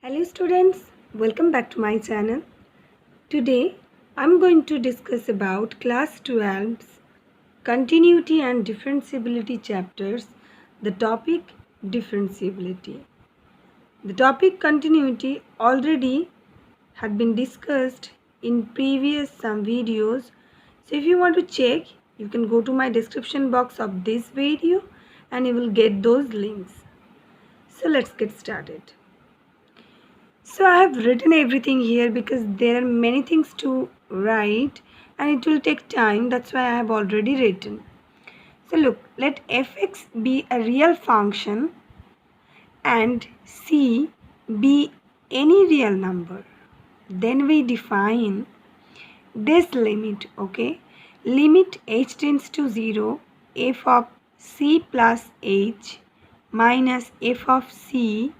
Hello students, welcome back to my channel. Today I'm going to discuss about class 12's continuity and differentiability chapters, the topic differentiability. The topic continuity already had been discussed in previous some videos. So if you want to check, you can go to my description box of this video and you will get those links. So let's get started. So I have written everything here because there are many things to write and it will take time. That's why I have already written. So look, let fx be a real function and c be any real number. Then we define this limit, okay? Limit h tends to 0, f of c plus h minus f of c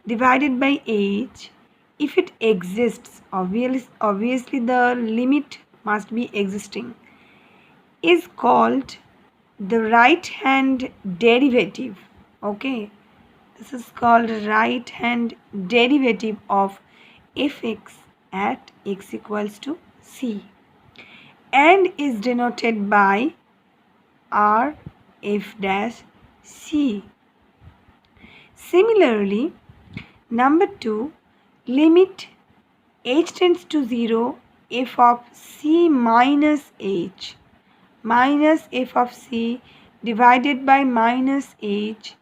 divided by h. If it exists, obviously the limit must be existing, is called the right hand derivative. Okay, this is called right hand derivative of fx at x equals to c and is denoted by r f dash c. Similarly, number 2, limit h tends to 0, f of c minus h f of c divided by minus h,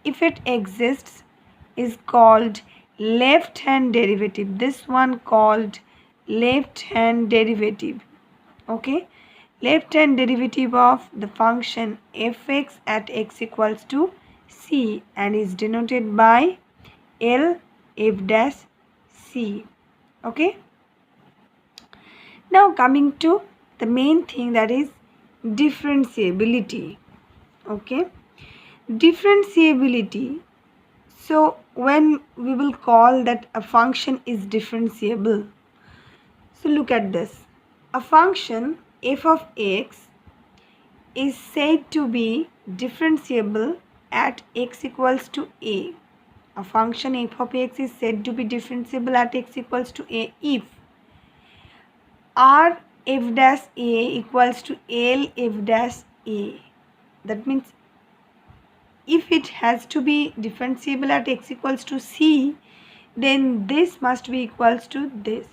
if it exists, is called left hand derivative. This one called left hand derivative. Okay, left hand derivative of the function fx at x equals to c and is denoted by L f dash c. Okay, now coming to the main thing, that is differentiability. Okay, differentiability. So when we will call that a function is differentiable, so look at this. A function f of x is said to be differentiable at x equals to a. A function f of x is said to be differentiable at x equals to a if r f dash a equals to L f dash a. That means if it has to be differentiable at x equals to c, then this must be equals to this.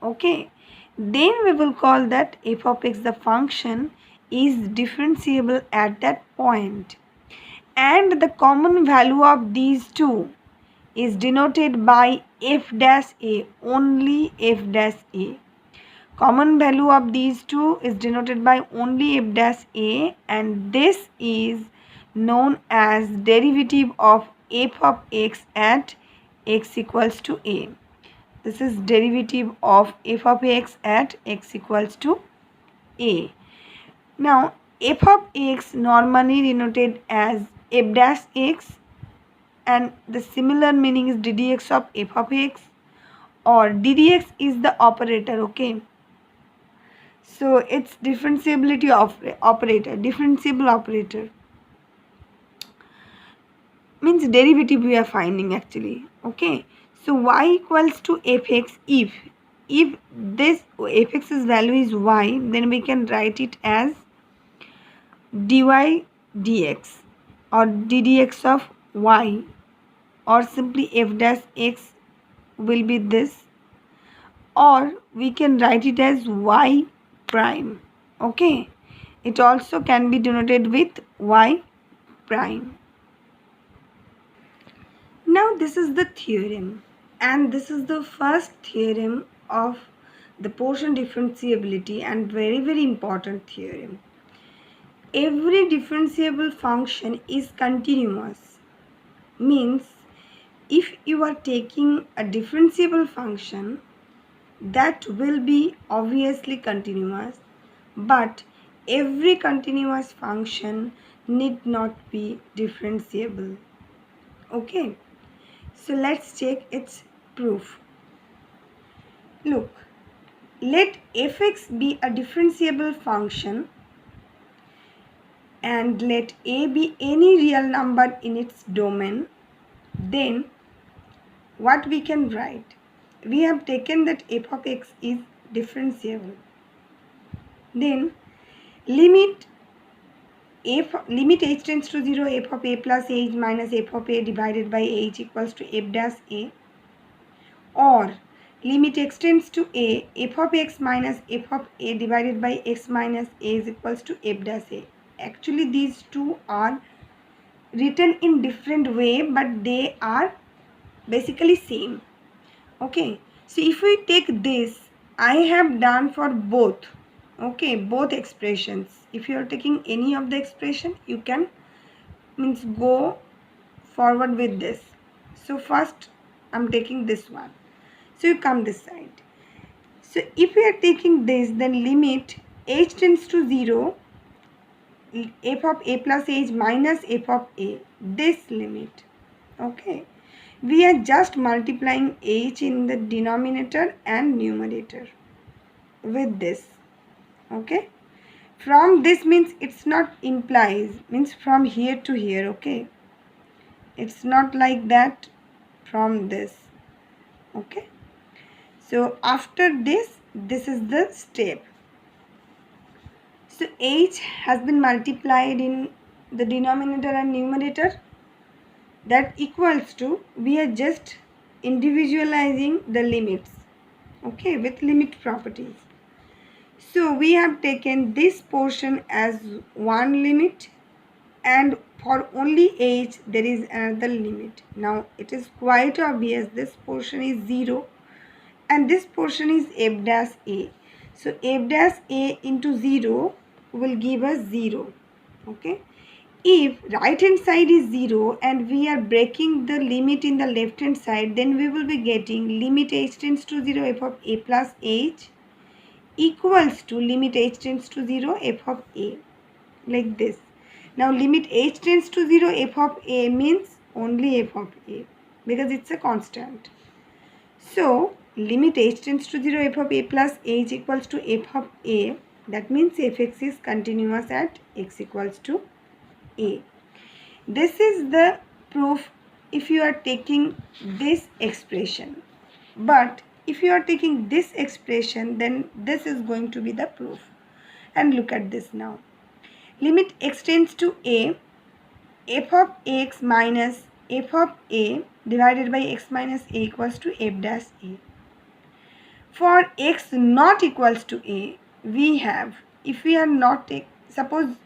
Okay, then we will call that f of x, the function, is differentiable at that point, and the common value of these two is denoted by f dash a, only f dash a. Common value of these two is denoted by only f dash a, and this is known as derivative of f of x at x equals to a. This is derivative of f of x at x equals to a. Now f of x normally denoted as f dash x, and the similar meaning is ddx of f of x, or ddx is the operator. Okay, so it's differentiability of operator, differentiable operator means derivative we are finding actually. Okay, so y equals to fx. If this fx's value is y, then we can write it as dy dx or ddx of y, or simply f dash x will be this, or we can write it as y prime. Okay, it also can be denoted with y prime. Now this is the theorem, and this is the first theorem of the portion differentiability, and very important theorem. Every differentiable function is continuous, means if you are taking a differentiable function, that will be obviously continuous, but every continuous function need not be differentiable. Okay, so let's check its proof. Look, let fx be a differentiable function and let a be any real number in its domain, then what we can write? We have taken that f of x is differentiable. Then limit h tends to 0, f of a plus h minus f of a divided by h equals to f dash a, or limit x tends to a, f of x minus f of a divided by x minus a is equals to f dash a. Actually these two are written in different way, but they are basically same. Okay, so if we take this, I have done for both. Okay, both expressions. If you are taking any of the expression, you can go forward with this. So first I'm taking this one, so you come this side. So if we are taking this, then limit h tends to 0, f of a plus h minus f of a, this limit. Okay, we are just multiplying h in the denominator and numerator with this. Okay, from this means it's not implies, means from here to here. Okay, it's not like that from this. Okay, so after this, this is the step. So h has been multiplied in the denominator and numerator. That equals to, we are just individualizing the limits, okay, with limit properties. So we have taken this portion as one limit, and for only h there is another limit. Now it is quite obvious this portion is 0 and this portion is f dash a. So f dash a into 0 will give us 0. Okay, if right hand side is 0 and we are breaking the limit in the left hand side, then we will be getting limit h tends to 0 f of a plus h equals to limit h tends to 0 f of a, like this. Now limit h tends to 0 f of a means only f of a, because it's a constant. So limit h tends to 0 f of a plus h equals to f of a, that means fx is continuous at x equals to a. This is the proof if you are taking this expression. But if you are taking this expression, then this is going to be the proof. And look at this now. Limit x tends to a, f of x minus f of a divided by x minus a equals to f dash a. For x not equals to a, we have, if we are not, suppose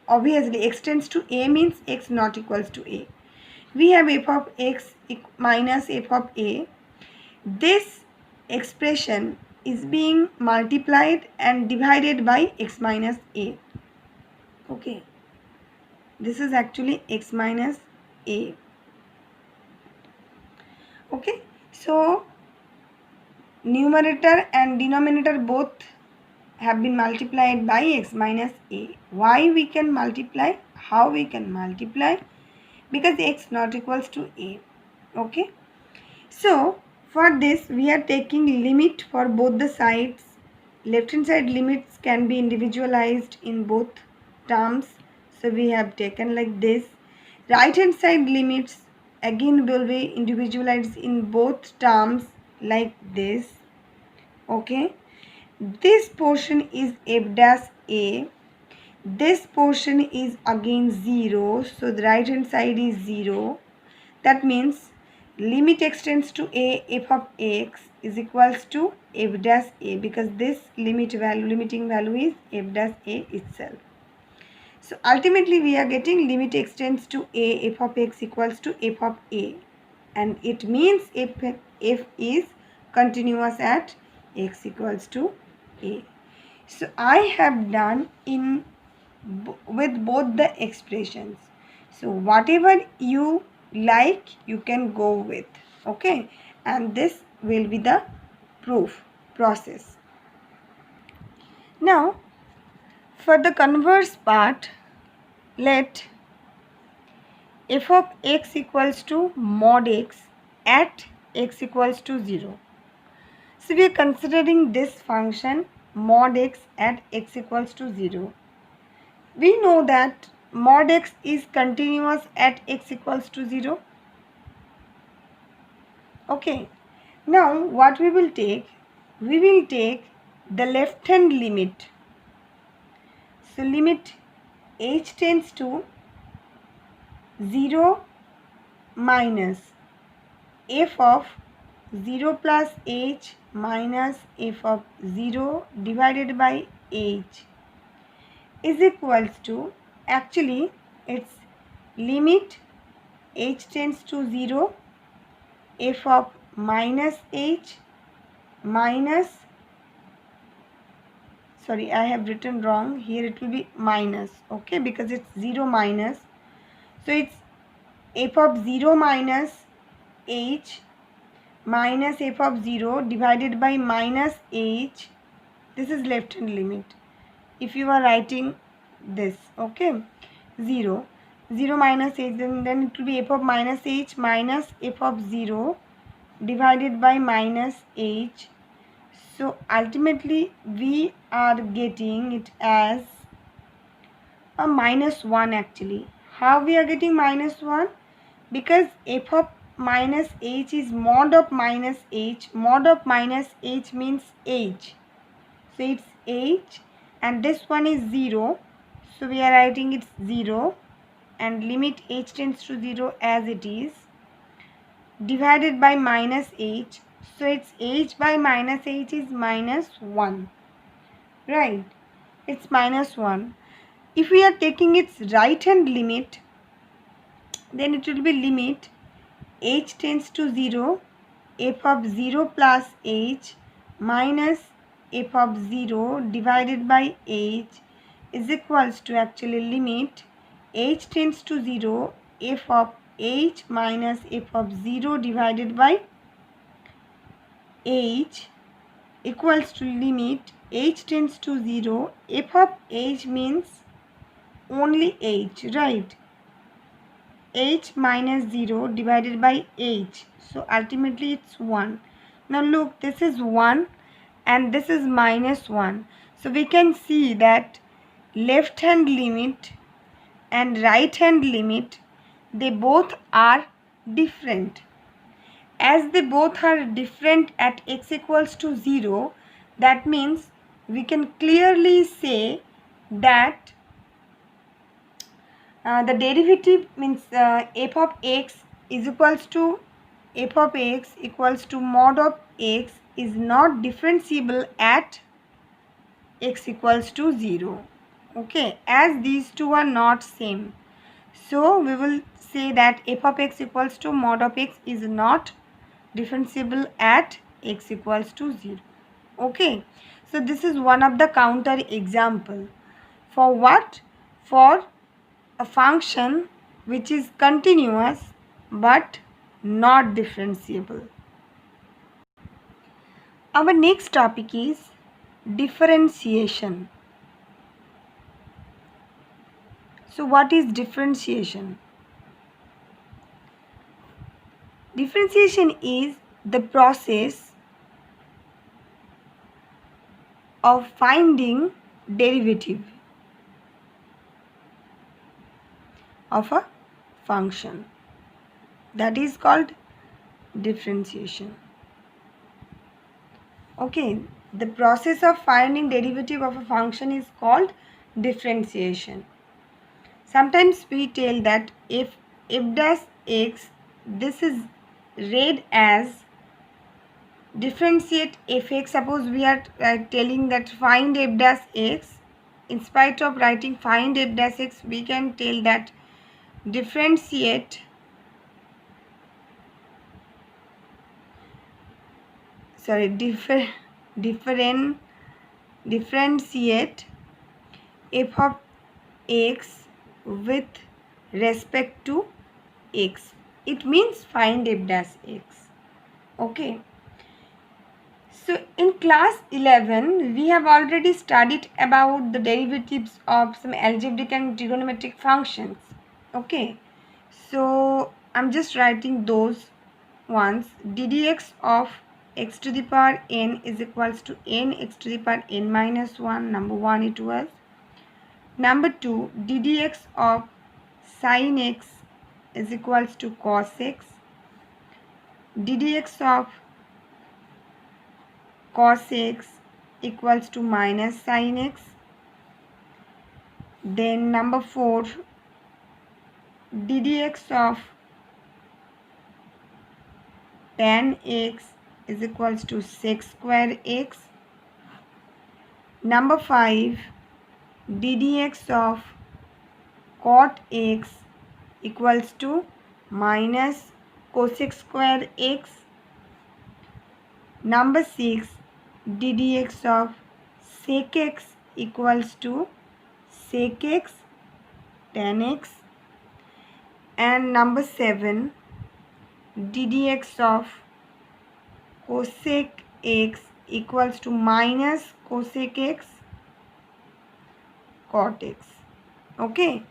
obviously x tends to a means x not equals to a. We have f of x minus f of a. This expression is being multiplied and divided by x minus a. Okay, this is actually x minus a. Okay, so numerator and denominator both have been multiplied by x minus a. Why we can multiply? How we can multiply? Because x not equals to a. Okay, so for this we are taking limit for both the sides. Left hand side limits can be individualized in both terms, so we have taken like this. Right hand side limits again will be individualized in both terms like this. Okay, this portion is f dash a, this portion is again 0, so the right hand side is 0. That means limit x tends to a, f of x is equals to f dash a, because this limiting value is f dash a itself. So ultimately we are getting limit x tends to a, f of x equals to f of a, and it means f is continuous at x equals to a. So I have done with both the expressions. So whatever you like, you can go with. Okay, and this will be the proof process. Now for the converse part, let f of x equals to mod x at x equals to 0. So we are considering this function mod x at x equals to 0. We know that mod x is continuous at x equals to 0. Okay, now what we will take the left hand limit. So limit h tends to 0 minus f of 0 plus h minus f of 0 divided by h is equals to, actually it's limit h tends to 0 f of minus h minus, sorry, I have written wrong here, it will be minus, okay, because it's 0 minus, so it's f of 0 minus h minus f of 0 divided by minus h. This is left hand limit if you are writing this, okay, 0 minus h, then it will be f of minus h minus f of 0 divided by minus h. So ultimately we are getting it as a minus 1 actually. How we are getting minus 1? Because f of minus h is mod of minus h. Mod of minus h means h. So it's h and this one is 0. So we are writing it's 0 and limit h tends to 0 as it is divided by minus h. So it's h by minus h is minus 1. Right. It's minus 1. If we are taking its right hand limit, then it will be limit h tends to 0 f of 0 plus h minus f of 0 divided by h is equals to, actually limit h tends to 0 f of h minus f of 0 divided by h equals to limit h tends to 0 f of h means only h, right, h minus 0 divided by h. So ultimately it's 1. Now look, this is 1 and this is minus 1. So we can see that left hand limit and right hand limit, they both are different. As they both are different at x equals to 0, that means we can clearly say that the derivative means f of x is equals to f of x equals to mod of x is not differentiable at x equals to 0. Okay, as these two are not same, so we will say that f of x equals to mod of x is not differentiable at x equals to 0. Okay, so this is one of the counter example. For what? For a function which is continuous but not differentiable. Our next topic is differentiation. So what is differentiation? Differentiation is the process of finding derivative of a function. That is called differentiation. Okay, the process of finding derivative of a function is called differentiation. Sometimes we tell that if f dash x, this is read as differentiate fx. Suppose we are telling that find f dash x, in spite of writing find f dash x, we can tell that differentiate differentiate f of x with respect to x. It means find f dash x. Okay. So in class 11, we have already studied about the derivatives of some algebraic and trigonometric functions. Okay. So I'm just writing those ones. ddx of x to the power n is equals to n x to the power n minus 1. Number 1 it was. Number 2, ddx of sin x is equals to cos x. ddx of cos x equals to minus sin x. Then number 4, ddx of tan x is equals to sec square x. Number 5, ddx of cot x equals to minus cosec square x. Number 6, ddx of sec x equals to sec x tan x. And number 7, ddx of cosec x equals to minus cosec x cot x. Okay,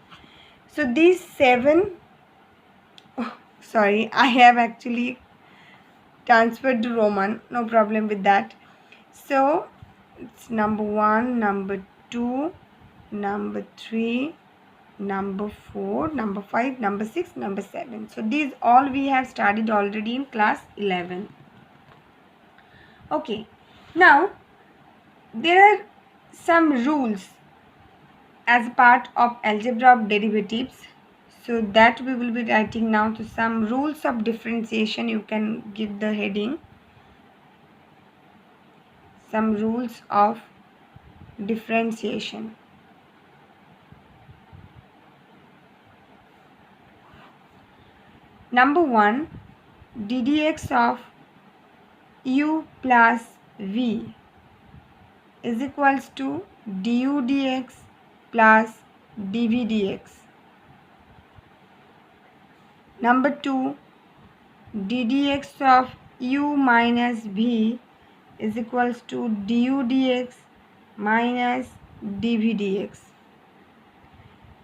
so these 7, sorry, I have actually transferred to Roman, no problem with that. So it's number 1, number 2, number 3, number 4, number 5, number 6, number 7. So these all we have studied already in class 11. Okay, now there are some rules as a part of algebra of derivatives, so that we will be writing now. To some rules of differentiation, you can give the heading some rules of differentiation. Number 1, ddx of u plus v is equals to du dx plus dv dx. Number 2, ddx of u minus v is equals to du dx minus dv dx.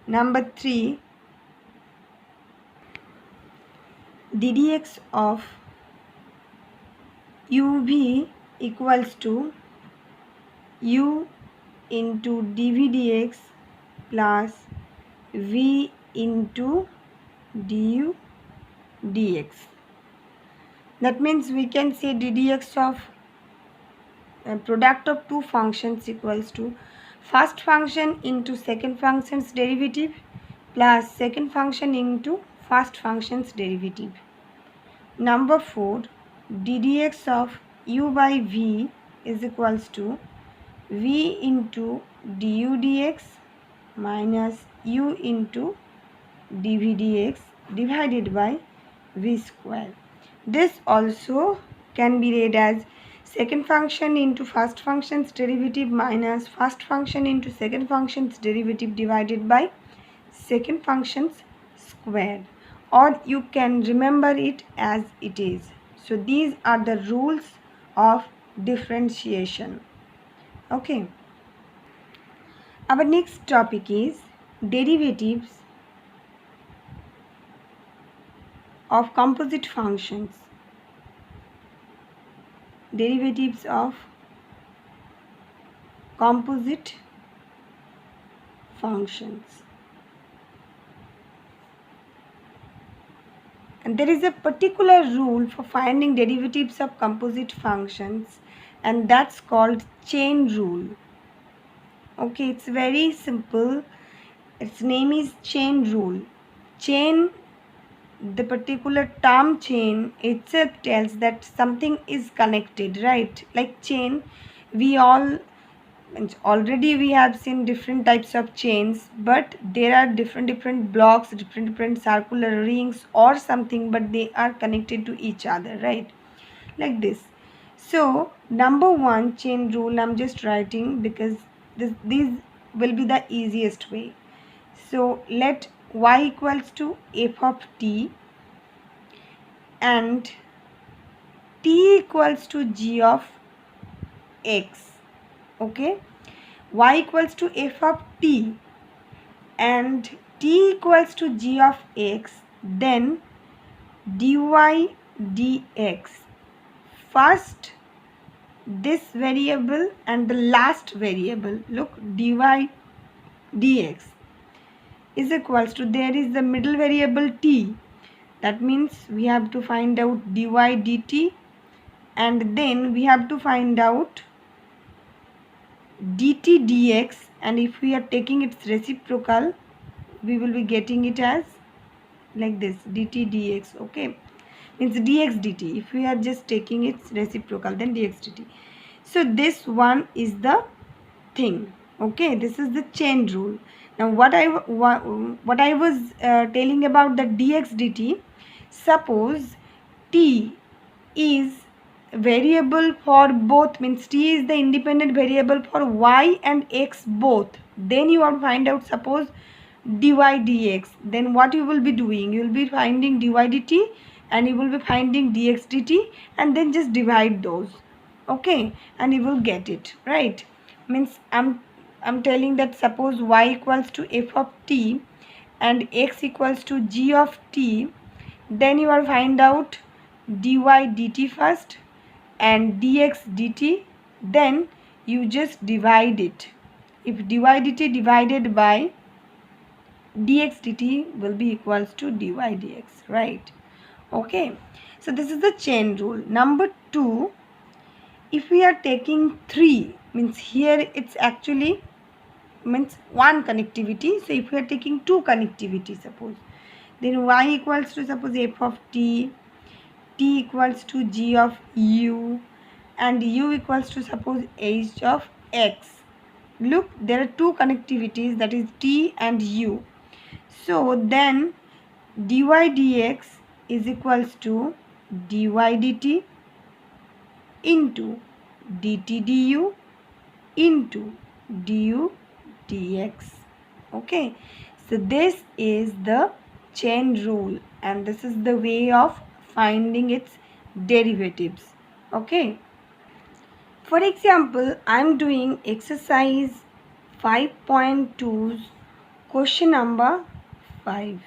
Number 3, ddx of uv equals to u into dv dx plus v into du dx. That means we can say ddx of product of two functions equals to first function into second function's derivative plus second function into first function's derivative. Number 4, ddx of u by v is equals to v into du dx minus u into dv dx divided by v square. This also can be read as second function into first function's derivative minus first function into second function's derivative divided by second function's square, or you can remember it as it is. So these are the rules of differentiation. Okay, our next topic is derivatives of composite functions. Derivatives of composite functions. And there is a particular rule for finding derivatives of composite functions, and that's called chain rule. Okay, it's very simple. Its name is chain rule. Chain, the particular term chain itself tells that something is connected, right? Like chain, we all already we have seen different types of chains, but there are different blocks, different circular rings or something, but they are connected to each other, right? Like this. So number 1 chain rule I'm just writing because these will be the easiest way. So let y equals to f of t and t equals to g of x. Okay, y equals to f of t and t equals to g of x, then dy dx. First this variable and the last variable, look, dy dx is equals to, there is the middle variable t, That means we have to find out dy dt, and then we have to find out dt dx, and if we are taking its reciprocal, we will be getting it as like this, dt dx. Okay, means dx dt. If we are just taking its reciprocal, then dx dt. So this one is the thing. Okay, this is the chain rule. Now what I was telling about the dx dt, suppose t is variable for both, means t is the independent variable for y and x both, then you want to find out suppose dy dx, then what you will be doing, you will be finding dy dt and you will be finding dx dt, and then just divide those. Okay, and you will get it, right? Means I'm telling that suppose y equals to f of t and x equals to g of t, then you are find out dy dt first and dx dt, then you just divide it. If dy dt divided by dx dt will be equals to dy dx, right? Okay, so this is the chain rule. Number 2, if we are taking 3, means here it's actually means one connectivity. So if we are taking two connectivity, suppose, then y equals to suppose f of t, t equals to g of u, and u equals to suppose h of x. Look, there are two connectivities, that is t and u. So then dy dx is equals to dy dt into dt du into du dx. Okay, so this is the chain rule, and this is the way of finding its derivatives. Okay, for example, I am doing exercise 5.2's question number 5.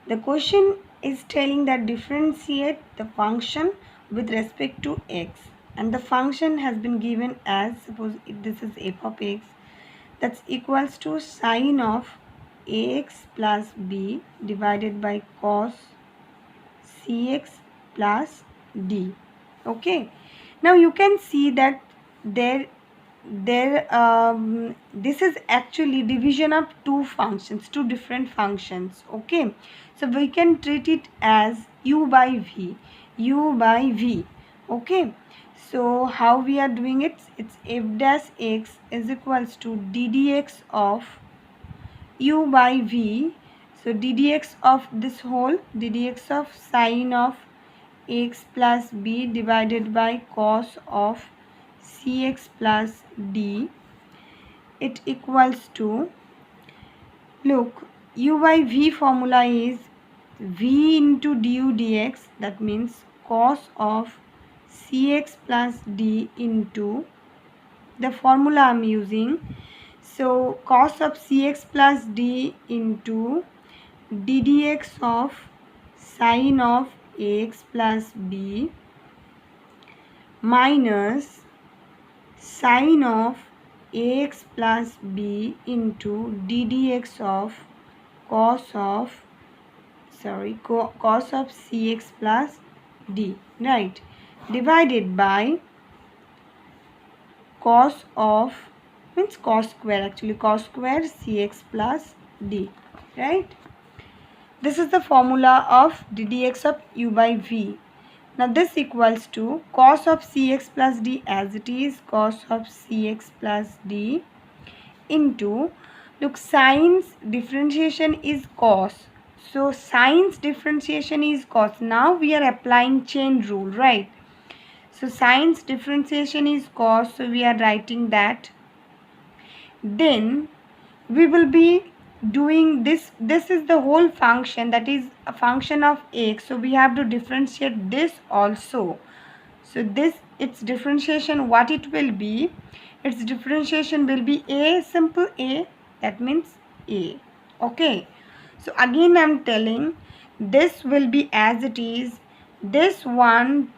The question is telling that differentiate the function with respect to x, and the function has been given as, suppose if this is f of x, that's equals to sine of ax plus b divided by cos cx plus d. Okay, now you can see that this is actually division of two functions, two different functions. Okay, so we can treat it as u by v. Okay, so how we are doing it, it's f dash x is equals to ddx of u by v. So ddx of this whole, ddx of sine of x plus b divided by cos of cx plus d, it equals to, look, u by v formula is v into du dx, that means cos of cx plus d into the formula I'm using. So cos of cx plus d into ddx of sine of ax plus b minus sine of ax plus b into ddx of cos of cx plus d, right, divided by cos of, means cos square, actually cos square cx plus d, right? This is the formula of ddx of u by v. Now this equals to cos of cx plus d as it is, cos of cx plus d into, look, sine's differentiation is cos. So sine's differentiation is cos. Now we are applying chain rule, right? So sine's differentiation is cos. So we are writing that. Then we will be doing this. This is the whole function, that is a function of x. So we have to differentiate this also. So this, its differentiation, what it will be, its differentiation will be a, simple a, that means a. Okay, so again I'm telling, this will be as it is, this one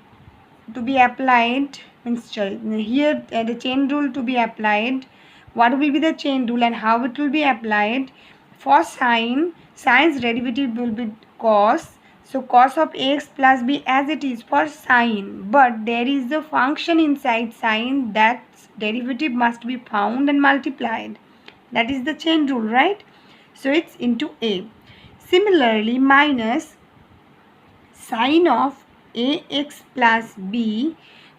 to be applied, means here the chain rule to be applied. What will be the chain rule and how it will be applied? For sine, sine's derivative will be cos, So cos of x plus b as it is for sine, but there is a function inside sine that's derivative must be found and multiplied. That is the chain rule, right? So it's into a. Similarly, minus sine of ax plus b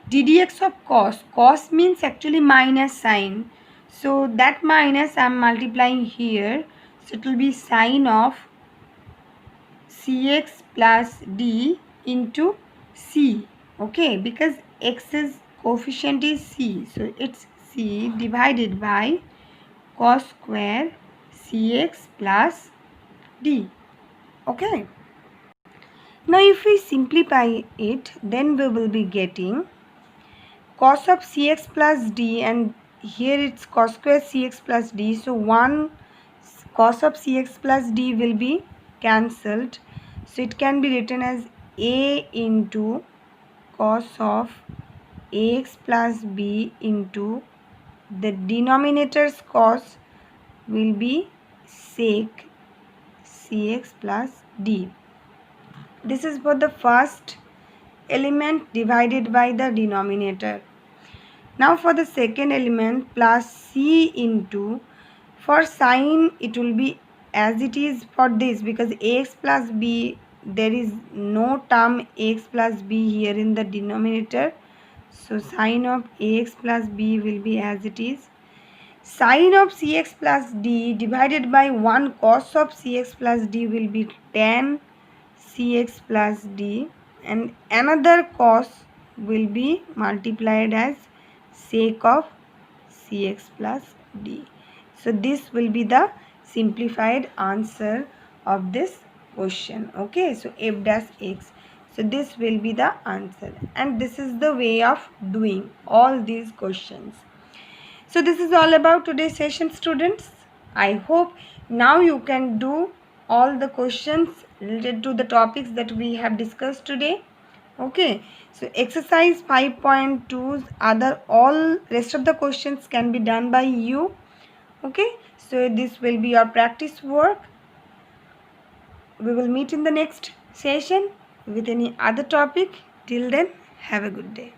ddx of cos. Cos means actually minus sine. So that minus I am multiplying here. So it will be sine of cx plus d into c. Okay, because x's coefficient is c. So it's c divided by cos square cx plus d. Okay. Now if we simplify it, then we will be getting cos of cx plus d, and here it's cos square cx plus d. So 1 cos of cx plus d will be cancelled. So it can be written as a into cos of ax plus b into the denominator's cos will be sec cx plus d. This is for the first element divided by the denominator. Now for the second element, plus c into, for sine it will be as it is for this, because ax plus b, there is no term ax plus b here in the denominator. So sine of ax plus b will be as it is. Sine of cx plus d divided by 1 cos of cx plus d will be tan cx plus d, and another cos will be multiplied as sec of cx plus d. So this will be the simplified answer of this question. Okay, so f dash x. So this will be the answer, and this is the way of doing all these questions. So this is all about today's session, students. I hope now you can do all the questions related to the topics that we have discussed today. Okay, so exercise 5.2's other all rest of the questions can be done by you. Okay, so this will be your practice work. We will meet in the next session with any other topic. Till then, have a good day.